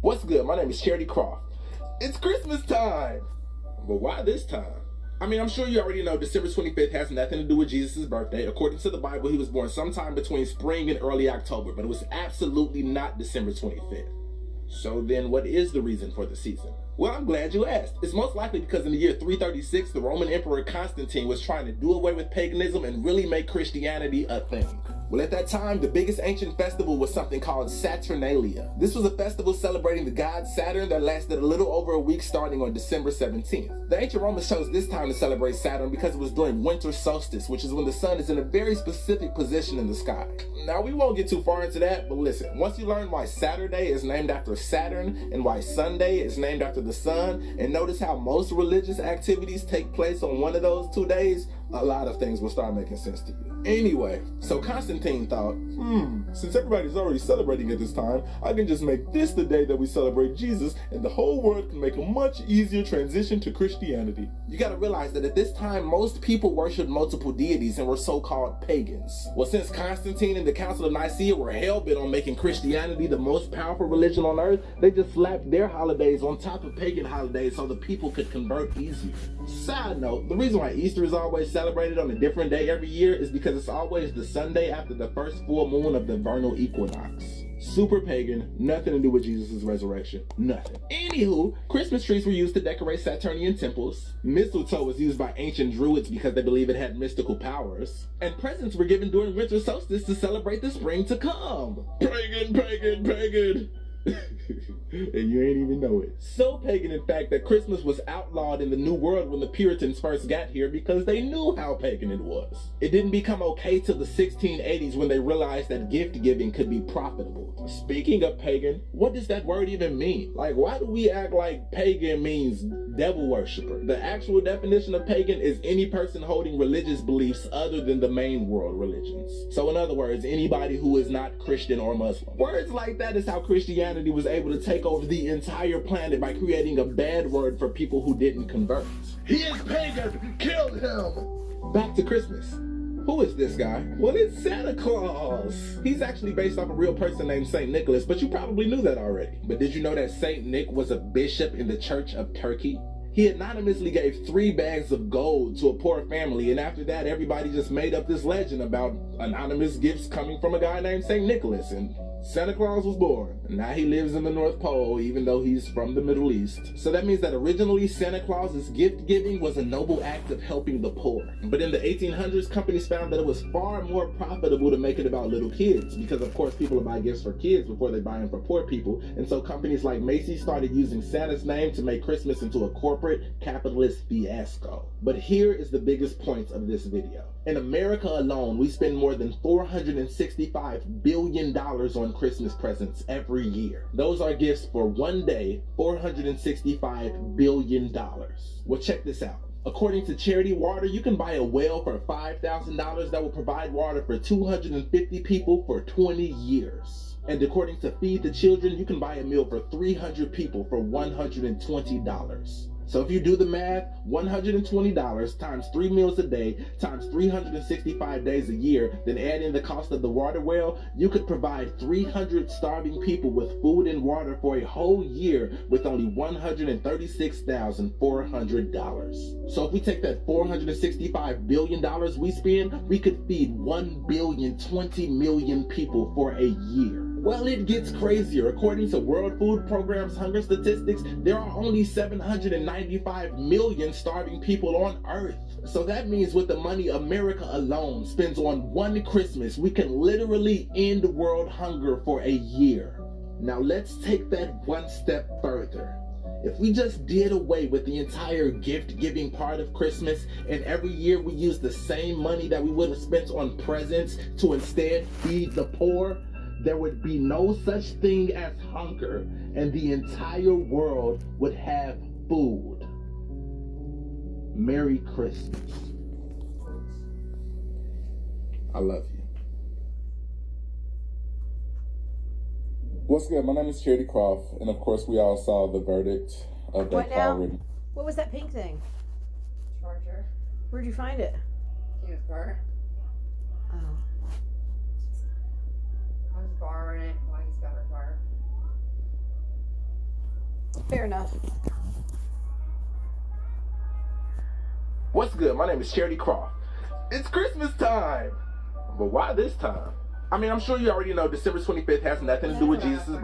What's good? My name is Charity Croft. It's Christmas time! But why this time? I mean, I'm sure you already know December 25th has nothing to do with Jesus' birthday. According to the Bible, he was born sometime between spring and early October, but it was absolutely not December 25th. So then what is the reason for the season? Well, I'm glad you asked. It's most likely because in the year 336, the Roman Emperor Constantine was trying to do away with paganism and really make Christianity a thing. Well, at that time, the biggest ancient festival was something called Saturnalia. This was a festival celebrating the god Saturn that lasted a little over a week starting on December 17th. The ancient Romans chose this time to celebrate Saturn because it was during winter solstice, which is when the sun is in a very specific position in the sky. Now, we won't get too far into that, but listen, once you learn why Saturday is named after Saturn and why Sunday is named after the sun, and notice how most religious activities take place on one of those 2 days, a lot of things will start making sense to you. Anyway, so Constantine thought, since everybody's already celebrating at this time, I can just make this the day that we celebrate Jesus, and the whole world can make a much easier transition to Christianity. You gotta realize that at this time, most people worshiped multiple deities and were so-called pagans. Well, since Constantine and the Council of Nicaea were hell-bent on making Christianity the most powerful religion on earth, they just slapped their holidays on top of pagan holidays so the people could convert easier. Side note, the reason why Easter is always celebrated on a different day every year is because it's always the Sunday after the first full moon of the vernal equinox. Super pagan, nothing to do with Jesus' resurrection, nothing. Anywho, Christmas trees were used to decorate Saturnian temples, mistletoe was used by ancient druids because they believe it had mystical powers, and presents were given during winter solstice to celebrate the spring to come. Pagan, pagan, pagan! And you ain't even know it. So pagan, in fact, that Christmas was outlawed in the New World when the Puritans first got here because they knew how pagan it was. It didn't become okay till the 1680s when they realized that gift giving could be profitable. Speaking of pagan, what does that word even mean? Like, why do we act like pagan means devil worshiper? The actual definition of pagan is any person holding religious beliefs other than the main world religions. So in other words, anybody who is not Christian or Muslim. Words like that is how Christianity was able to take over the entire planet by creating a bad word for people who didn't convert. He is pagan! Kill him! Back to Christmas. Who is this guy? Well, it's Santa Claus. He's actually based off a real person named Saint Nicholas, but you probably knew that already. But did you know that Saint Nick was a bishop in the Church of Turkey? He anonymously gave 3 bags of gold to a poor family, and after that, everybody just made up this legend about anonymous gifts coming from a guy named Saint Nicholas, and Santa Claus was born. Now he lives in the North Pole, even though he's from the Middle East. So that means that originally Santa Claus's gift giving was a noble act of helping the poor. But in the 1800s, companies found that it was far more profitable to make it about little kids, because of course people will buy gifts for kids before they buy them for poor people. And so companies like Macy's started using Santa's name to make Christmas into a corporate capitalist fiasco. But here is the biggest point of this video. In America alone, we spend more than $465 billion on Christmas presents every year. Those are gifts for one day, $465 billion. Well, check this out. According to Charity Water, you can buy a well for $5,000 that will provide water for 250 people for 20 years. And according to Feed the Children, you can buy a meal for 300 people for $120. So if you do the math, $120 times 3 meals a day times 365 days a year, then add in the cost of the water well, you could provide 300 starving people with food and water for a whole year with only $136,400. So if we take that $465 billion we spend, we could feed 1,020,000,000 people for a year. Well, it gets crazier. According to World Food Programme's hunger statistics, there are only 795 million starving people on Earth. So that means with the money America alone spends on one Christmas, we can literally end world hunger for a year. Now let's take that one step further. If we just did away with the entire gift-giving part of Christmas, and every year we use the same money that we would have spent on presents to instead feed the poor, there would be no such thing as hunger, and the entire world would have food. Merry Christmas. I love you. What's good? My name is Charity Croft, and of course we all saw the verdict of that car written. What was that pink thing? Charger. Where'd you find it? His car. Oh. I was borrowing it while he's got her car. Fair enough. What's good? My name is Charity Croft. It's Christmas time. But why this time? I mean, I'm sure you already know December 25th has nothing to do with Jesus' birthday.